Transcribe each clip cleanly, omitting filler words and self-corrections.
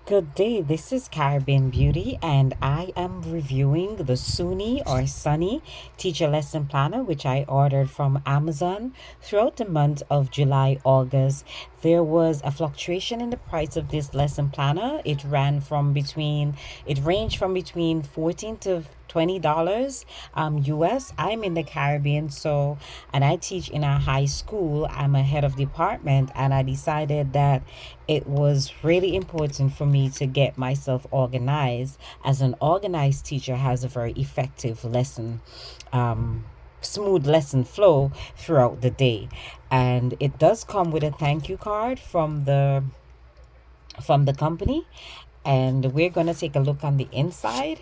Good day, this is Caribbean Beauty, and I am reviewing the Sunee Teacher Lesson Planner, which I ordered from Amazon throughout the month of July, August. There was a fluctuation in the price of this lesson planner. It ranged from between 14 to $20 US. I'm in the Caribbean, and I teach in a high school. I'm a head of department, and I decided that it was really important for me to get myself organized, as an organized teacher has a very effective um, smooth lesson flow throughout the day. And it does come with a thank you card from the company, and we're going to take a look on the inside.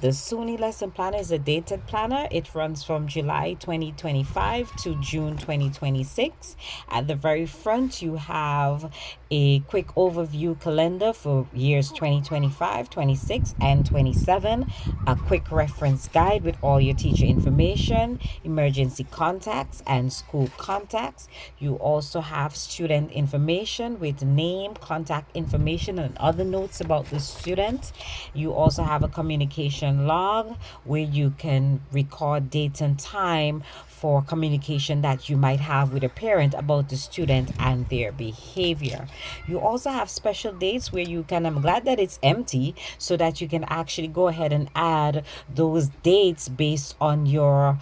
The SUNY lesson planner is a dated planner. It runs from July 2025 to June 2026. At the very front, you have a quick overview calendar for years 2025, 26, and 27, a quick reference guide with all your teacher information, emergency contacts, and school contacts. You also have student information with name, contact information, and other notes about the student. You also have a communication log where you can record date and time for communication that you might have with a parent about the student and their behavior. You also have special dates where I'm glad that it's empty so that you can actually go ahead and add those dates based on your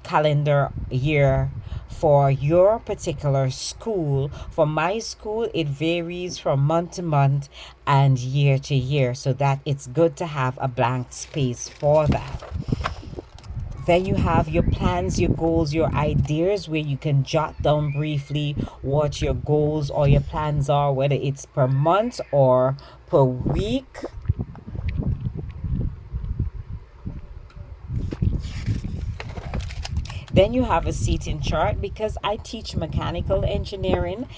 calendar year for your particular school. For my school, it varies from month to month and year to year, so that it's good to have a blank space for that. Then you have your plans, your goals, your ideas, where you can jot down briefly what your goals or your plans are, whether it's per month or per week. Then you have a seating chart. Because I teach mechanical engineering,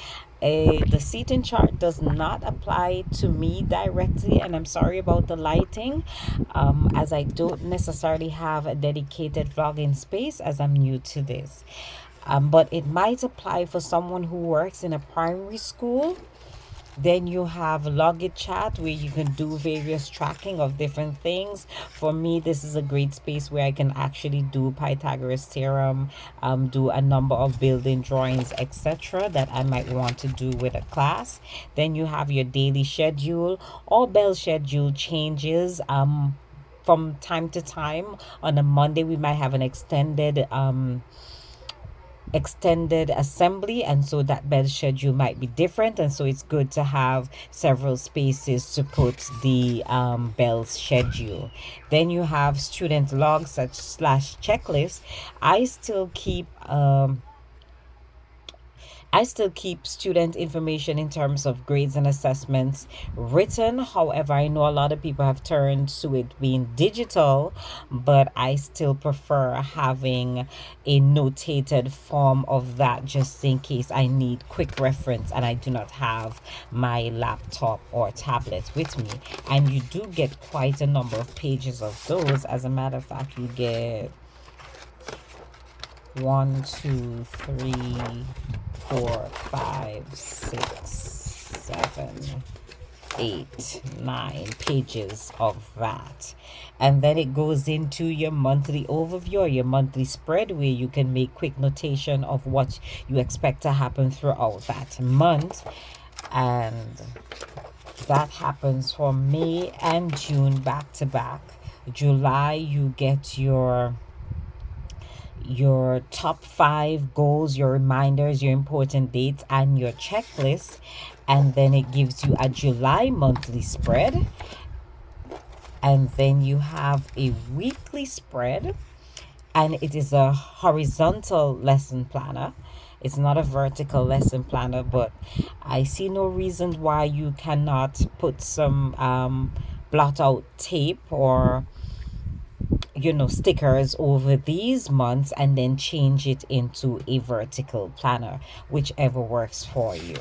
the seating chart does not apply to me directly, and I'm sorry about the lighting, as I don't necessarily have a dedicated vlogging space as I'm new to this. But it might apply for someone who works in a primary school. Then you have Logit Chat, where you can do various tracking of different things. For me, this is a great space where I can actually do Pythagoras theorem, do a number of building drawings, etc., that I might want to do with a class. Then you have your daily schedule. All Bell schedule changes from time to time. On a Monday, we might have an extended assembly, and so that bed schedule might be different, and so it's good to have several spaces to put the bell schedule. Then you have student logs such slash checklist. I still keep student information in terms of grades and assessments written. However, I know a lot of people have turned to it being digital, but I still prefer having a notated form of that, just in case I need quick reference and I do not have my laptop or tablet with me. And you do get quite a number of pages of those. As a matter of fact, you get 1, 2, 3, 4, 5, 6, 7, 8, 9 pages of that. And then it goes into your monthly overview or your monthly spread, where you can make quick notation of what you expect to happen throughout that month. And that happens for May and June back to back. July, you get your top 5 goals, your reminders, your important dates, and your checklist. And then it gives you a July monthly spread. And then you have a weekly spread, and it is a horizontal lesson planner. It's not a vertical lesson planner, but I see no reason why you cannot put some blot out tape or stickers over these months and then change it into a vertical planner, whichever works for you.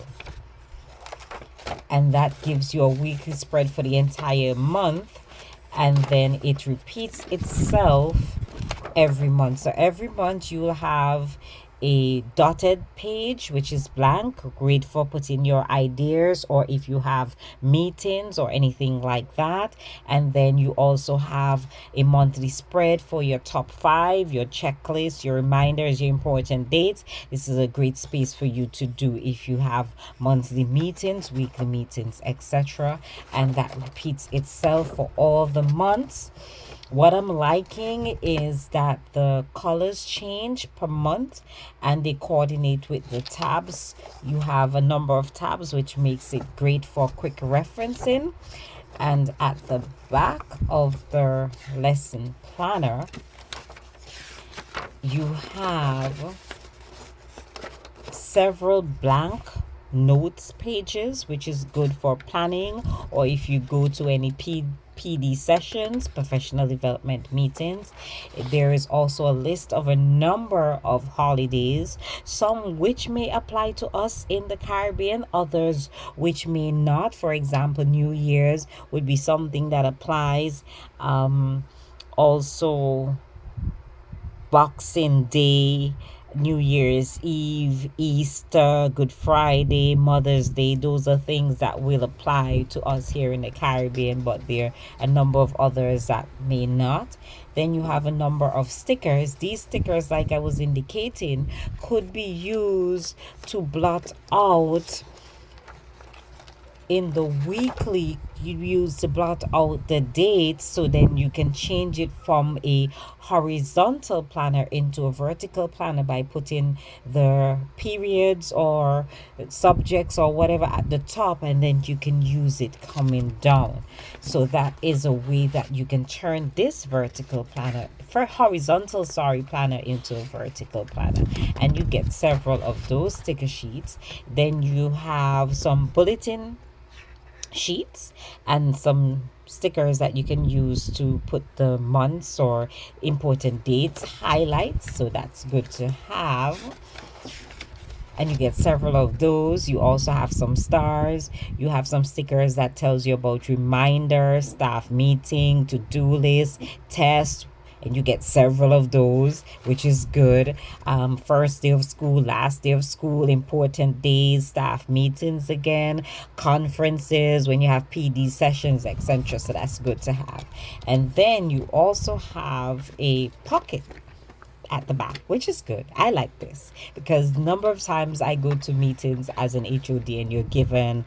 And that gives you a weekly spread for the entire month, and then it repeats itself every month. So every month you'll have a dotted page which is blank, great for putting your ideas or if you have meetings or anything like that. And then you also have a monthly spread for your top 5, your checklist, your reminders, your important dates. This is a great space for you to do if you have monthly meetings, weekly meetings, etc., and that repeats itself for all the months. What I'm liking is that the colors change per month and they coordinate with the tabs. You have a number of tabs, which makes it great for quick referencing. And at the back of the lesson planner, you have several blank notes pages, which is good for planning or if you go to any PD sessions, professional development meetings. There is also a list of a number of holidays, some which may apply to us in the Caribbean, others which may not. For example, New Year's would be something that applies. Also, Boxing Day, New Year's Eve, Easter, Good Friday, Mother's Day. Those are things that will apply to us here in the Caribbean, but there are a number of others that may not. Then you have a number of stickers. These stickers, like I was indicating, could be used to blot out in the weekly. You use to blot out the dates, so then you can change it from a horizontal planner into a vertical planner by putting the periods or subjects or whatever at the top, and then you can use it coming down. So that is a way that you can turn this vertical planner for horizontal planner into a vertical planner, and you get several of those sticker sheets. Then you have some bulletin sheets and some stickers that you can use to put the months or important dates, highlights, so that's good to have. And you get several of those. You also have some stars. You have some stickers that tells you about reminders, staff meeting, to-do list, test, and you get several of those, which is good. First day of school, last day of school, important days, staff meetings again, conferences, when you have PD sessions, etc. So that's good to have. And then you also have a pocket at the back, which is good. I like this because number of times I go to meetings as an HOD and you're given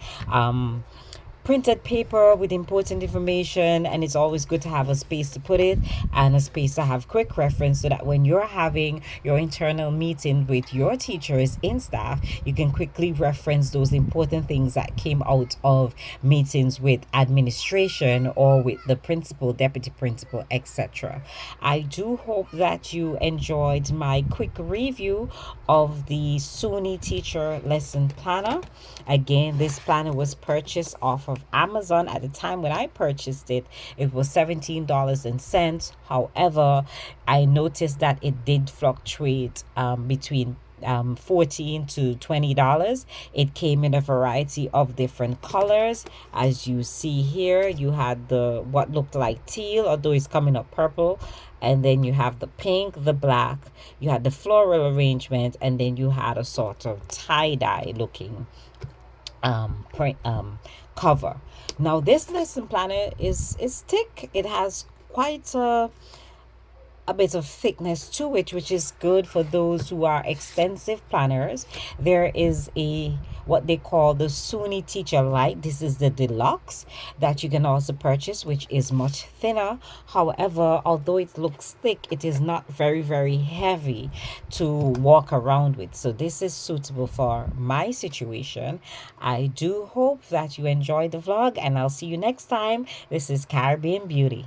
printed paper with important information, and it's always good to have a space to put it and a space to have quick reference, so that when you're having your internal meeting with your teachers in staff, you can quickly reference those important things that came out of meetings with administration or with the principal, deputy principal, etc. I do hope that you enjoyed my quick review of the Sunee Teacher lesson planner. Again, this planner was purchased off of Amazon. At the time when I purchased it, it was $17 and cents. However, I noticed that it did fluctuate between $14 to $20. It came in a variety of different colors. As you see here, you had the what looked like teal, although it's coming up purple, and then you have the pink, the black, you had the floral arrangement, and then you had a sort of tie-dye looking print cover. Now this lesson planner is thick. It has quite a bit of thickness to it, which is good for those who are extensive planners. There is a what they call the Sunee Teacher Light. This is the deluxe that you can also purchase, which is much thinner. However, although it looks thick, it is not very heavy to walk around with. So this is suitable for my situation. I do hope that you enjoyed the vlog, and I'll see you next time. This is Caribbean Beauty.